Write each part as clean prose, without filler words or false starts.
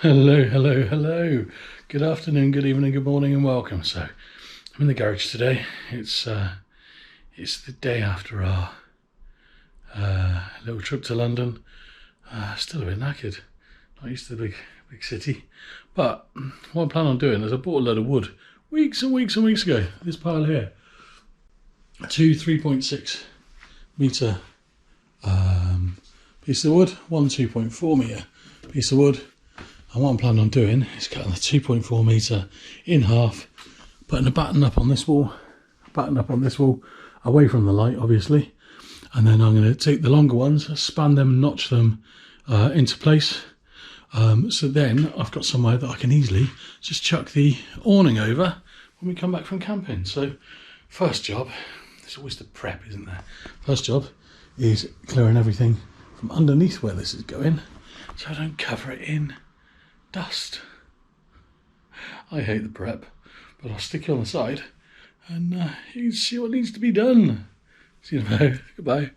Hello, hello, hello. Good afternoon, good evening, good morning, and welcome. So, I'm in the garage today. It's the day after our little trip to London. Still a bit knackered. Not used to the big city. But what I plan on doing is I bought a load of wood weeks and weeks and weeks ago. This pile here, two 3.6 meter piece of wood, one 2.4 meter piece of wood. And what I'm planning on doing is cutting the 2.4 meter in half, putting a batten up on this wall, away from the light, obviously. And then I'm going to take the longer ones, span them, notch them into place. So then I've got somewhere that I can easily just chuck the awning over when we come back from camping. So first job, there's always the prep, isn't there? First job is clearing everything from underneath where this is going, so I don't cover it in dust. I hate the prep, but I'll stick you on the side and you can see what needs to be done. See you in a minute. Goodbye.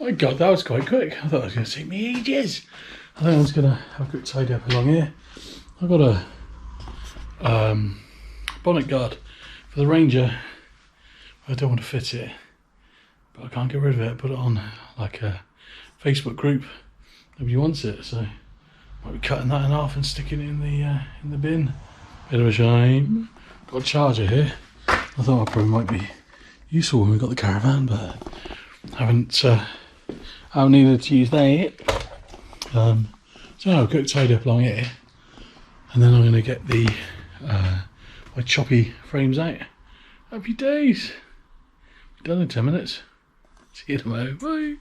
My God, that was quite quick. I thought it was going to take me ages. I think I was going to have a quick tidy up along here. I've got a bonnet guard for the Ranger. I don't want to fit it, but I can't get rid of it. Put it on like a Facebook group. Nobody wants it, so might be cutting that in half and sticking it in the bin. Bit of a shame. Got a charger here. I thought I probably might be useful when we got the caravan, but I haven't needed to use that yet. So I'll go tidy up along here, and then I'm going to get the my choppy frames out. Happy days. Done in 10 minutes. See you tomorrow. Bye.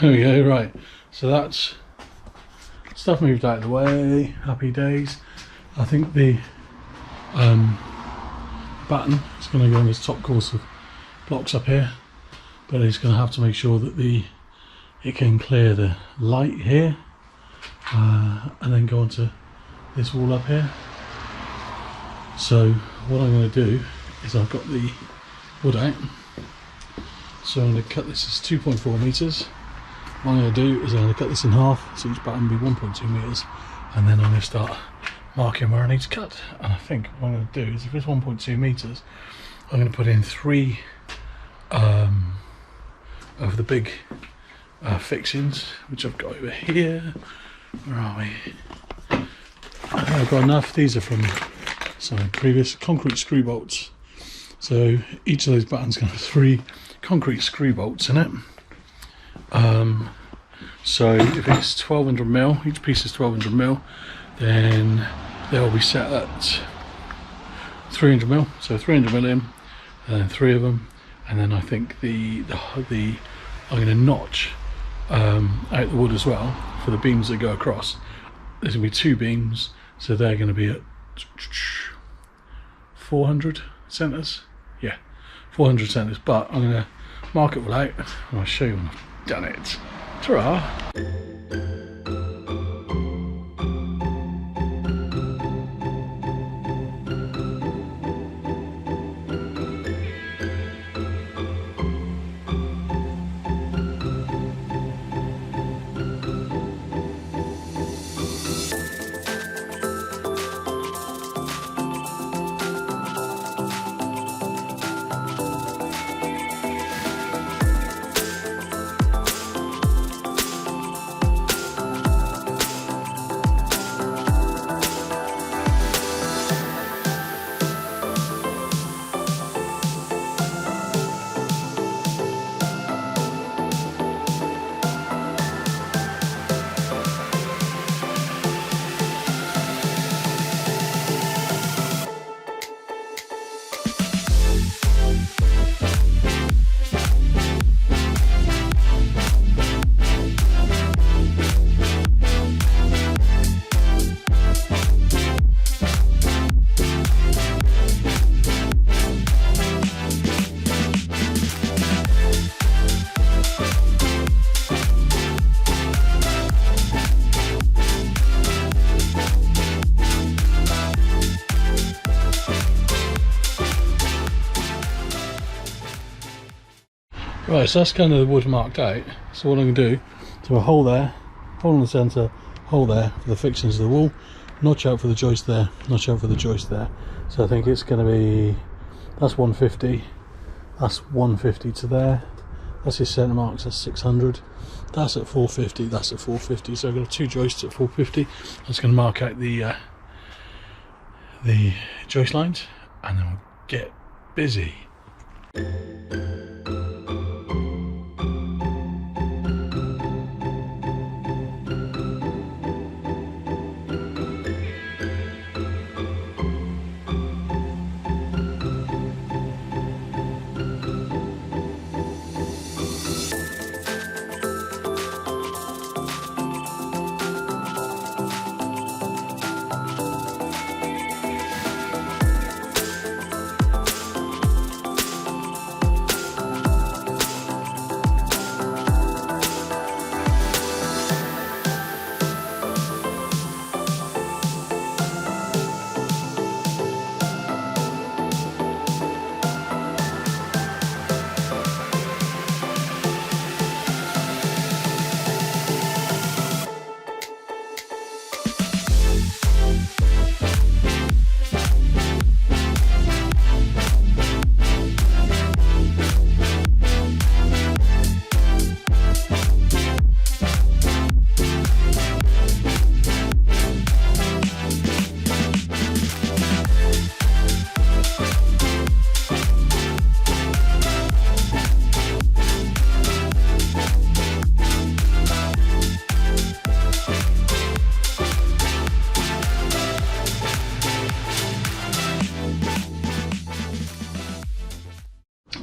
There we go, right. So that's stuff moved out of the way. Happy days. I think the batten is going to go on this top course of blocks up here, but it's going to have to make sure that it can clear the light here and then go onto this wall up here. So what I'm going to do is I've got the wood out, so I'm going to cut this as 2.4 meters. What I'm going to do is I'm going to cut this in half, so each batten will be 1.2 meters, and then I'm going to start marking where I need to cut. And I think what I'm going to do is, if it's 1.2 meters, I'm going to put in 3 of the big fixings, which I've got over here. Where are we? I think I've got enough. These are from some previous concrete screw bolts. So each of those battens going to have 3 concrete screw bolts in it. So if it's 1200mm, each piece is 1200mm, then they'll be set at 300mm. So 300mm in, and then 3 of them, and then I think I'm going to notch out the wood as well for the beams that go across. There's going to be 2 beams, so they're going to be at 400 centres. Yeah, 400 centres. But I'm going to mark it all out, and I'll show you when I've done it. Ta-ra! Right, so that's kind of the wood marked out. So what I'm going to do, so a hole there, hole in the centre, hole there for the fixings of the wall, notch out for the joist there, notch out for the joist there. So I think it's going to be, that's 150, that's 150 to there, that's his centre marks, that's 600, that's at 450, that's at 450. So I've got 2 joists at 450. That's going to mark out the joist lines, and then we'll get busy.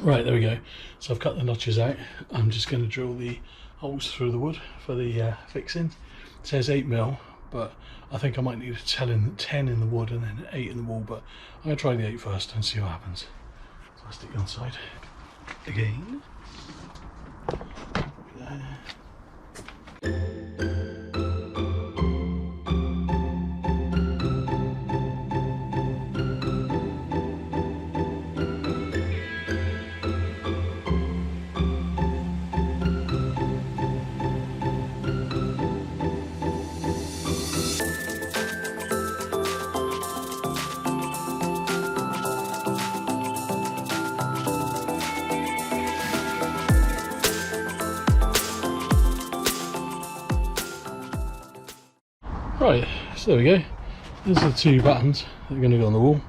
Right, there we go. So I've cut the notches out. I'm just going to drill the holes through the wood for the fixing. It says 8mm, but I think I might need a 10 in the wood and then 8 in the wall, but I'm going to try the 8 first and see what happens. So I'll stick it on the side again. Right, so there we go. These are the 2 buttons that are going to go on the wall.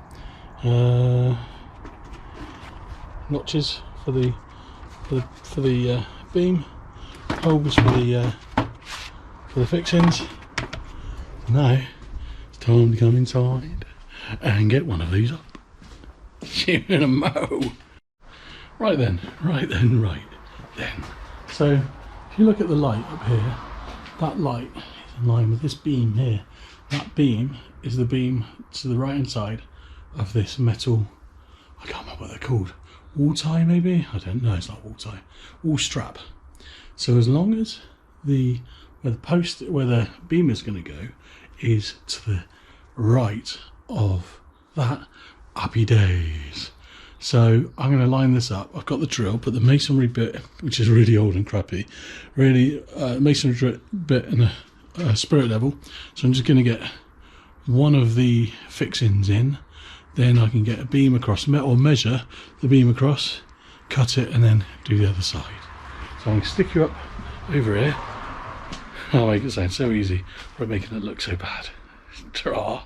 Notches for the beam, holes for the fixings. Now it's time to come inside and get one of these up. See you in a mo. Right then. So if you look at the light up here, that light is in line with this beam here. That beam is the beam to the right hand side of this metal, I can't remember what they're called, wall tie maybe? I don't know, it's not wall tie, wall strap. So as long as where the beam is going to go is to the right of that, happy days. So I'm going to line this up. I've got the drill, but the masonry bit, which is really old and crappy, really masonry bit and a spirit level. So I'm just going to get one of the fixings in, then I can get a beam across, or measure the beam across, cut it, and then do the other side. So I'm going to stick you up over here. I'll make it sound so easy, we're making it look so bad. Ta-ra.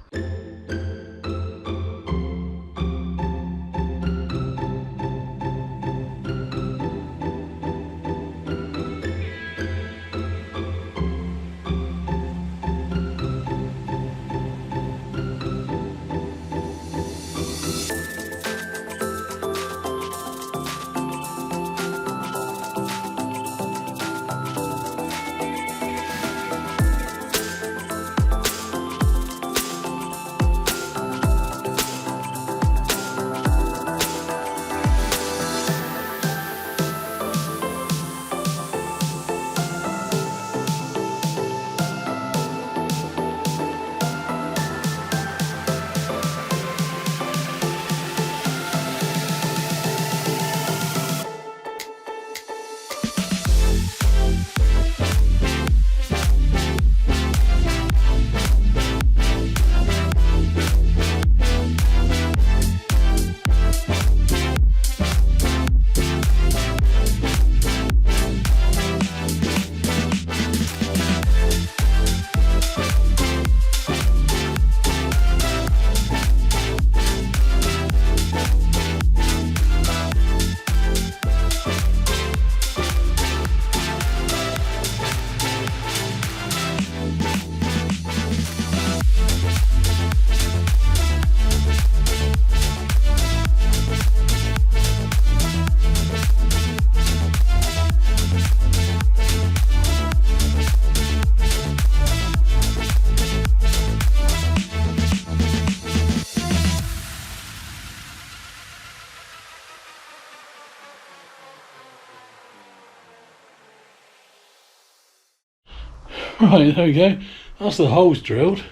Right, there we go. That's the holes drilled.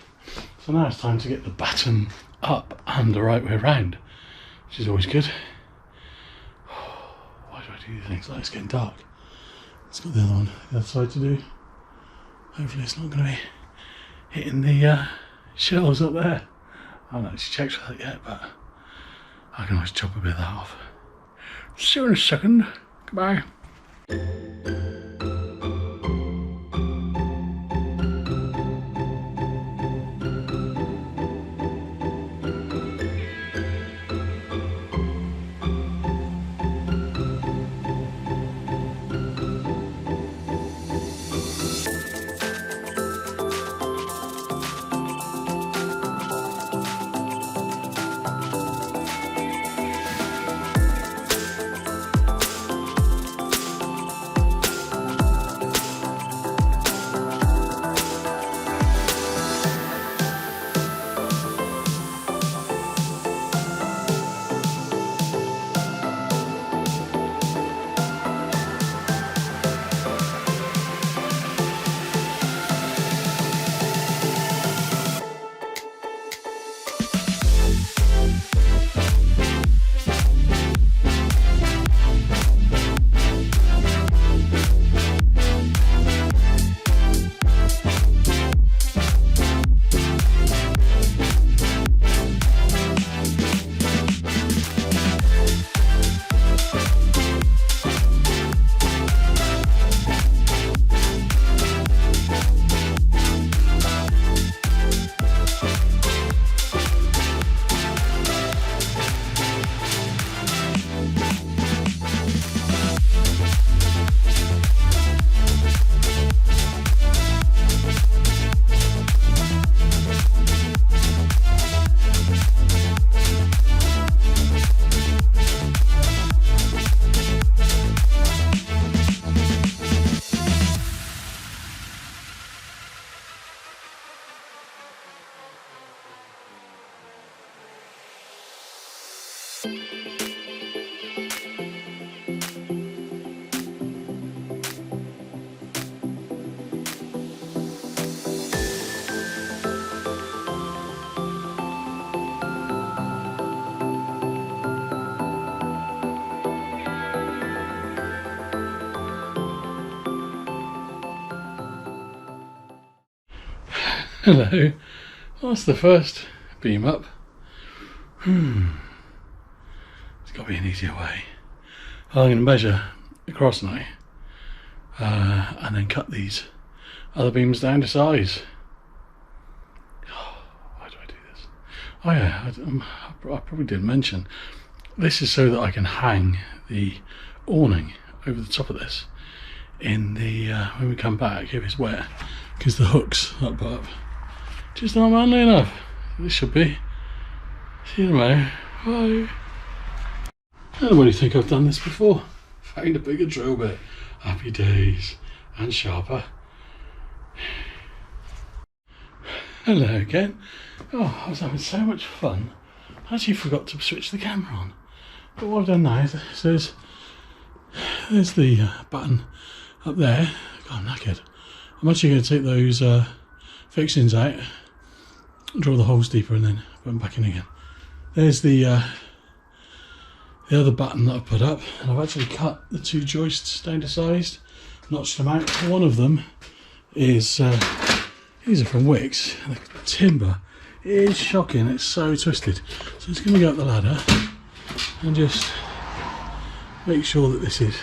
So now it's time to get the batten up and the right way around, which is always good. Why do I do these things? Like, it's getting dark. It's got the other one, the other side to do. Hopefully it's not going to be hitting the shells up there. I haven't actually checked for that yet, but I can always chop a bit of that off. See you in a second. Goodbye. Hello, that's the first beam up. There's got to be an easier way. I'm going to measure across now and then cut these other beams down to size. Why do I do this? Oh yeah, I probably did mention this is so that I can hang the awning over the top of this in the when we come back if it's wet, because the hooks that put up just not manly enough. This should be. See you tomorrow. Bye. Anybody think I've done this before? Found a bigger drill bit. Happy days. And sharper. Hello again. Oh, I was having so much fun. I actually forgot to switch the camera on. But what I've done now is there's the button up there. God, I'm knackered. I'm actually going to take those fixings out, drill the holes deeper and then put them back in again. There's the other button that I've put up, and I've actually cut the two joists down to size, notched them out. One of them is, these are from Wicks. The timber is shocking, it's so twisted. So it's going to go up the ladder and just make sure that this is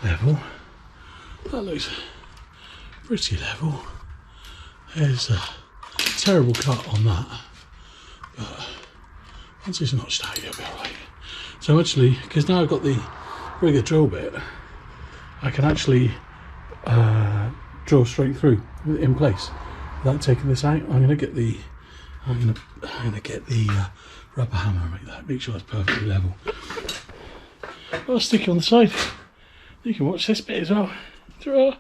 level. That looks pretty level. There's a terrible cut on that, but once it's notched out it'll be alright. So actually, because now I've got the bigger drill bit, I can actually drill straight through in place without taking this out. I'm gonna get the rubber hammer and make sure that's perfectly level. I'll stick it on the side. You can watch this bit as well. Ta-ra!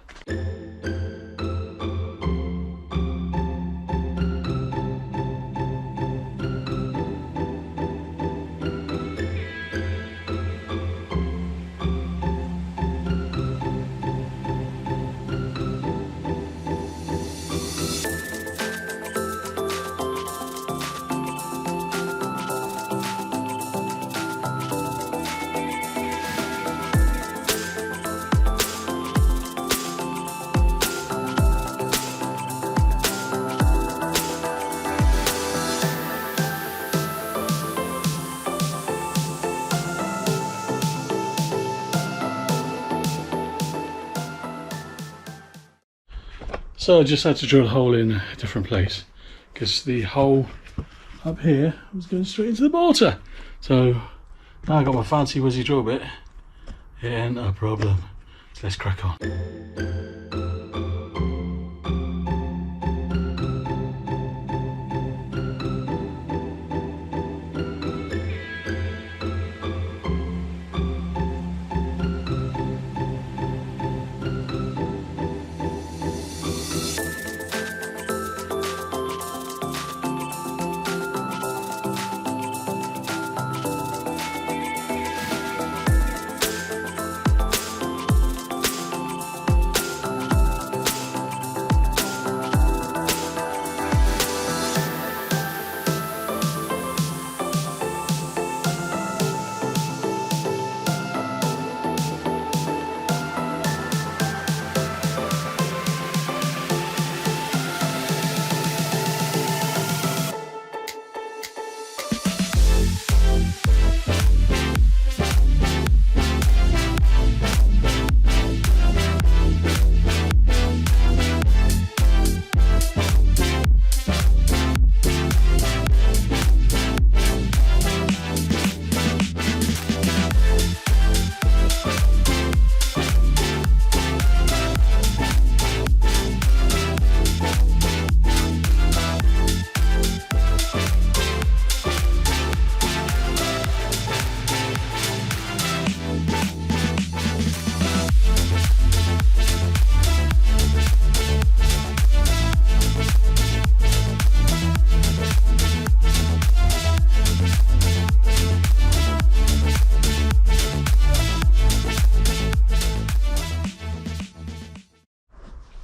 So I just had to drill a hole in a different place because the hole up here was going straight into the mortar. So now I got my fancy whizzy drill bit. It ain't a problem. So let's crack on.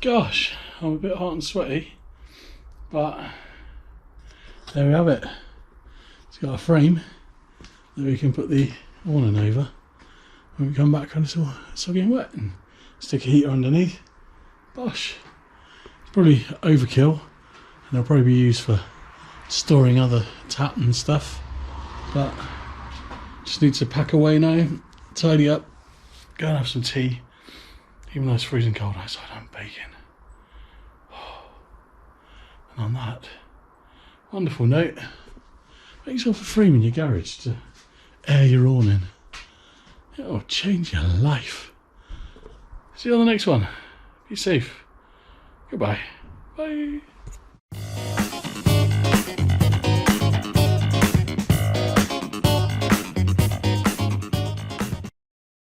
Gosh, I'm a bit hot and sweaty, but there we have it. It's got a frame that we can put the awning over when we come back when it's all soggy and wet, and stick a heater underneath. Bosh. It's probably overkill, and it'll probably be used for storing other tat and stuff, but just need to pack away now, tidy up, go and have some tea. Even though it's freezing cold outside, I'm baking. And on that wonderful note, make yourself a frame in your garage to air your awning. It'll change your life. See you on the next one. Be safe. Goodbye. Bye.